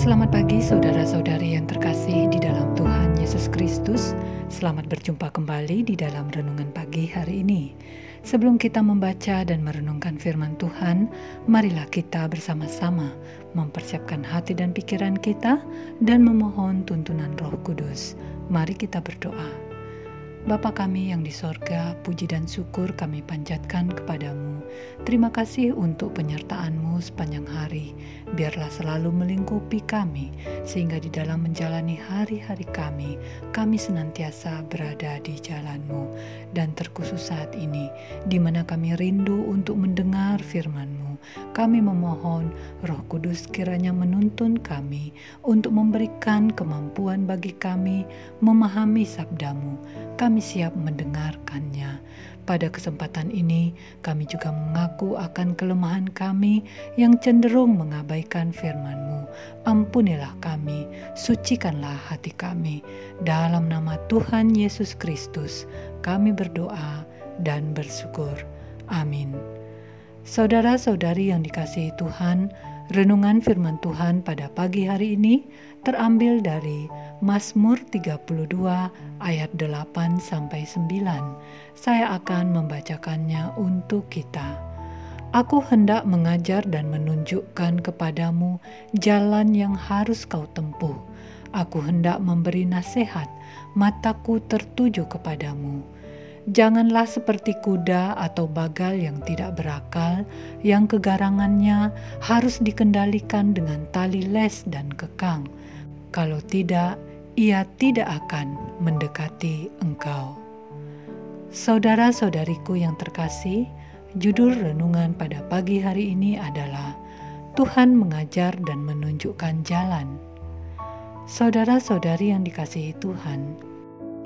Selamat pagi saudara-saudari yang terkasih di dalam Tuhan Yesus Kristus. Selamat berjumpa kembali di dalam renungan pagi hari ini. Sebelum kita membaca dan merenungkan firman Tuhan, marilah kita bersama-sama mempersiapkan hati dan pikiran kita dan memohon tuntunan Roh Kudus. Mari kita berdoa. Bapa kami yang di sorga, puji dan syukur kami panjatkan kepadamu. Terima kasih untuk penyertaan-Mu sepanjang hari. Biarlah selalu melingkupi kami, sehingga di dalam menjalani hari-hari kami senantiasa berada di jalan-Mu. Dan terkhusus saat ini, di mana kami rindu untuk mendengar firman-Mu, kami memohon Roh Kudus kiranya menuntun kami untuk memberikan kemampuan bagi kami memahami sabda-Mu. Kami siap mendengarkannya. Pada kesempatan ini, kami juga mengaku akan kelemahan kami yang cenderung mengabaikan firman-Mu. Ampunilah kami, sucikanlah hati kami. Dalam nama Tuhan Yesus Kristus, kami berdoa dan bersyukur. Amin. Saudara-saudari yang dikasihi Tuhan, renungan firman Tuhan pada pagi hari ini terambil dari Mazmur 32 ayat 8-9. Saya akan membacakannya untuk kita. Aku hendak mengajar dan menunjukkan kepadamu jalan yang harus kau tempuh. Aku hendak memberi nasihat, mataku tertuju kepadamu. Janganlah seperti kuda atau bagal yang tidak berakal, yang kegarangannya harus dikendalikan dengan tali les dan kekang. Kalau tidak, ia tidak akan mendekati engkau. Saudara-saudariku yang terkasih, judul renungan pada pagi hari ini adalah Tuhan mengajar dan menunjukkan jalan. Saudara-saudari yang dikasihi Tuhan,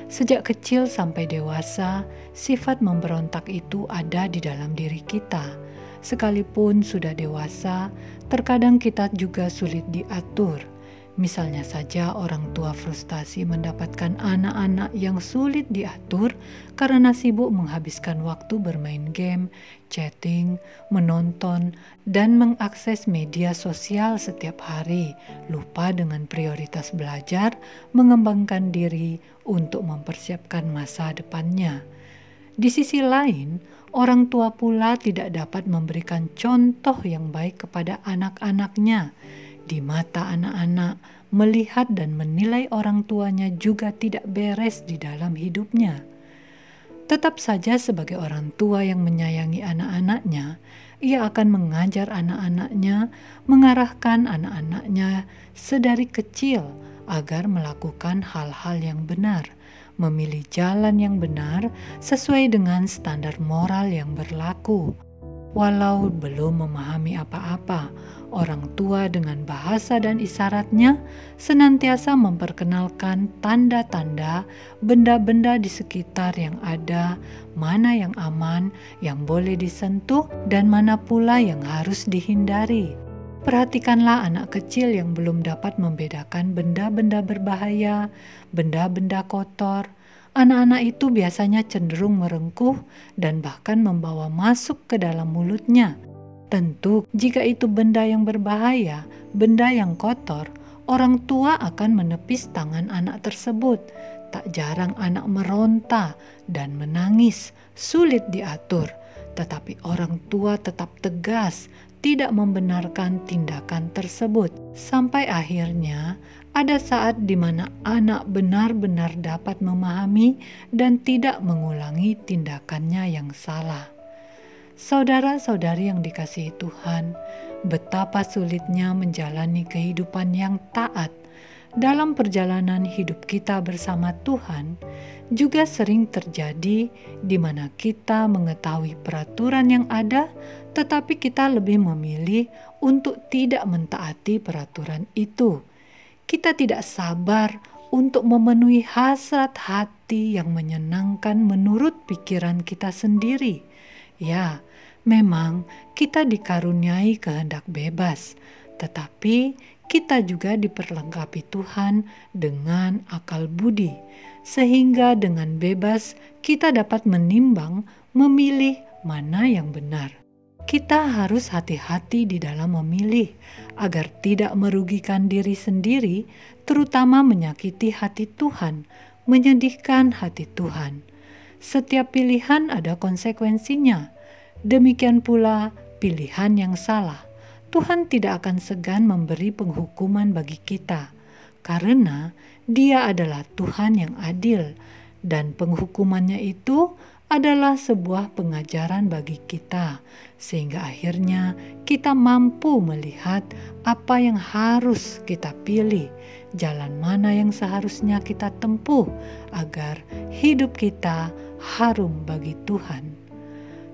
sejak kecil sampai dewasa, sifat memberontak itu ada di dalam diri kita. Sekalipun sudah dewasa, terkadang kita juga sulit diatur. Misalnya saja orang tua frustasi mendapatkan anak-anak yang sulit diatur karena sibuk menghabiskan waktu bermain game, chatting, menonton, dan mengakses media sosial setiap hari, lupa dengan prioritas belajar, mengembangkan diri untuk mempersiapkan masa depannya. Di sisi lain, orang tua pula tidak dapat memberikan contoh yang baik kepada anak-anaknya. Di mata anak-anak, melihat dan menilai orang tuanya juga tidak beres di dalam hidupnya. Tetap saja sebagai orang tua yang menyayangi anak-anaknya, ia akan mengajar anak-anaknya, mengarahkan anak-anaknya sedari kecil agar melakukan hal-hal yang benar, memilih jalan yang benar sesuai dengan standar moral yang berlaku. Walau belum memahami apa-apa, orang tua dengan bahasa dan isyaratnya senantiasa memperkenalkan tanda-tanda benda-benda di sekitar yang ada, mana yang aman, yang boleh disentuh, dan mana pula yang harus dihindari. Perhatikanlah anak kecil yang belum dapat membedakan benda-benda berbahaya, benda-benda kotor. Anak-anak itu biasanya cenderung merengkuh dan bahkan membawa masuk ke dalam mulutnya. Tentu, jika itu benda yang berbahaya, benda yang kotor, orang tua akan menepis tangan anak tersebut. Tak jarang anak meronta dan menangis, sulit diatur. Tetapi orang tua tetap tegas, tidak membenarkan tindakan tersebut. Sampai akhirnya, ada saat di mana anak benar-benar dapat memahami dan tidak mengulangi tindakannya yang salah. Saudara-saudari yang dikasihi Tuhan, betapa sulitnya menjalani kehidupan yang taat. Dalam perjalanan hidup kita bersama Tuhan, juga sering terjadi di mana kita mengetahui peraturan yang ada, tetapi kita lebih memilih untuk tidak mentaati peraturan itu. Kita tidak sabar untuk memenuhi hasrat hati yang menyenangkan menurut pikiran kita sendiri. Ya, memang kita dikaruniai kehendak bebas, tetapi kita juga diperlengkapi Tuhan dengan akal budi, sehingga dengan bebas kita dapat menimbang, memilih mana yang benar. Kita harus hati-hati di dalam memilih agar tidak merugikan diri sendiri, terutama menyakiti hati Tuhan, menyedihkan hati Tuhan. Setiap pilihan ada konsekuensinya. Demikian pula pilihan yang salah. Tuhan tidak akan segan memberi penghukuman bagi kita, karena Dia adalah Tuhan yang adil, dan penghukumannya itu adalah sebuah pengajaran bagi kita, sehingga akhirnya kita mampu melihat apa yang harus kita pilih, jalan mana yang seharusnya kita tempuh agar hidup kita harum bagi Tuhan.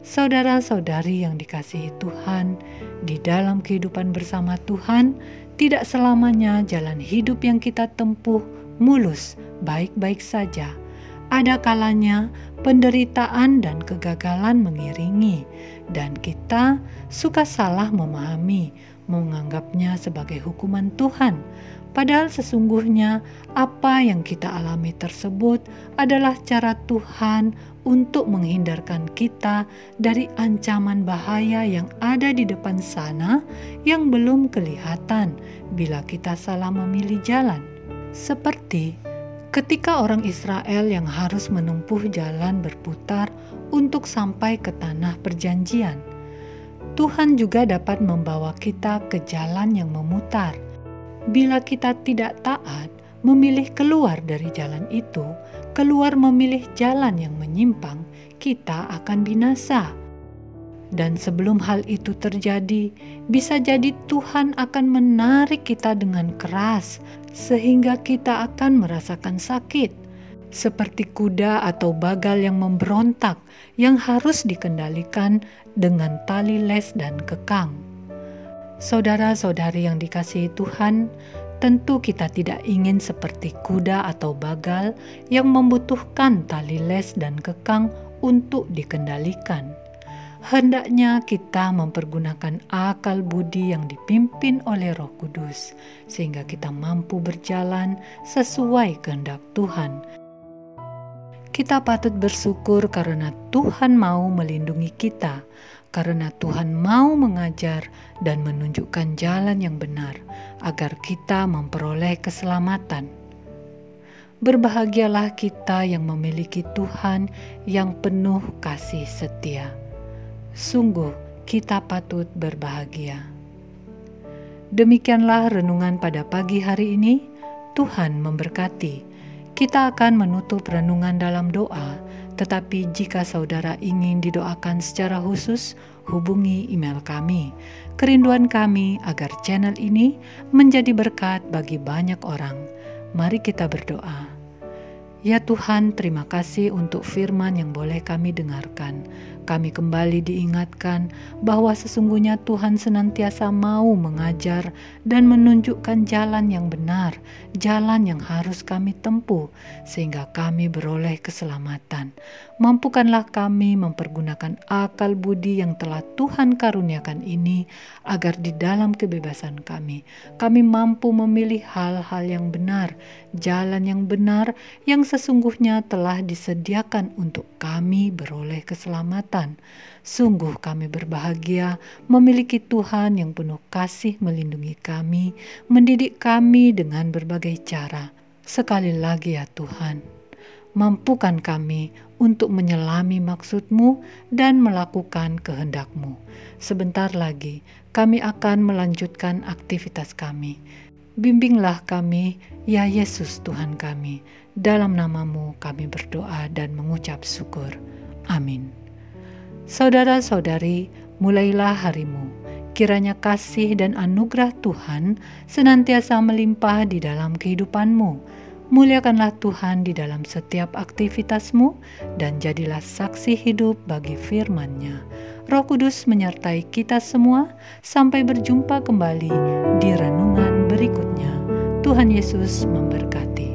Saudara-saudari yang dikasihi Tuhan, di dalam kehidupan bersama Tuhan, tidak selamanya jalan hidup yang kita tempuh mulus, baik-baik saja. Ada kalanya penderitaan dan kegagalan mengiringi, dan kita suka salah memahami, menganggapnya sebagai hukuman Tuhan. Padahal sesungguhnya apa yang kita alami tersebut adalah cara Tuhan untuk menghindarkan kita dari ancaman bahaya yang ada di depan sana yang belum kelihatan bila kita salah memilih jalan. Seperti ketika orang Israel yang harus menempuh jalan berputar untuk sampai ke tanah perjanjian, Tuhan juga dapat membawa kita ke jalan yang memutar. Bila kita tidak taat, memilih keluar dari jalan itu, keluar memilih jalan yang menyimpang, kita akan binasa. Dan sebelum hal itu terjadi, bisa jadi Tuhan akan menarik kita dengan keras, sehingga kita akan merasakan sakit. Seperti kuda atau bagal yang memberontak, yang harus dikendalikan dengan tali les dan kekang. Saudara-saudari yang dikasihi Tuhan, tentu kita tidak ingin seperti kuda atau bagal yang membutuhkan tali les dan kekang untuk dikendalikan. Hendaknya kita mempergunakan akal budi yang dipimpin oleh Roh Kudus, sehingga kita mampu berjalan sesuai kehendak Tuhan. Kita patut bersyukur karena Tuhan mau melindungi kita, karena Tuhan mau mengajar dan menunjukkan jalan yang benar, agar kita memperoleh keselamatan. Berbahagialah kita yang memiliki Tuhan yang penuh kasih setia. Sungguh kita patut berbahagia. Demikianlah renungan pada pagi hari ini. Tuhan memberkati. Kita akan menutup renungan dalam doa, tetapi jika saudara ingin didoakan secara khusus, hubungi email kami. Kerinduan kami agar channel ini menjadi berkat bagi banyak orang. Mari kita berdoa. Ya Tuhan, terima kasih untuk firman yang boleh kami dengarkan. Kami kembali diingatkan bahwa sesungguhnya Tuhan senantiasa mau mengajar dan menunjukkan jalan yang benar, jalan yang harus kami tempuh, sehingga kami beroleh keselamatan. Mampukanlah kami mempergunakan akal budi yang telah Tuhan karuniakan ini, agar di dalam kebebasan kami mampu memilih hal-hal yang benar, jalan yang benar yang sesungguhnya telah disediakan untuk kami beroleh keselamatan. Sungguh kami berbahagia memiliki Tuhan yang penuh kasih melindungi kami, mendidik kami dengan berbagai cara. Sekali lagi ya Tuhan, mampukan kami untuk menyelami maksud-Mu dan melakukan kehendak-Mu. Sebentar lagi kami akan melanjutkan aktivitas kami. Bimbinglah kami, ya Yesus Tuhan kami. Dalam nama-Mu kami berdoa dan mengucap syukur. Amin. Saudara-saudari, mulailah harimu. Kiranya kasih dan anugerah Tuhan senantiasa melimpah di dalam kehidupanmu. Muliakanlah Tuhan di dalam setiap aktivitasmu dan jadilah saksi hidup bagi firman-Nya. Roh Kudus menyertai kita semua. Sampai berjumpa kembali di renungan berikutnya. Tuhan Yesus memberkati.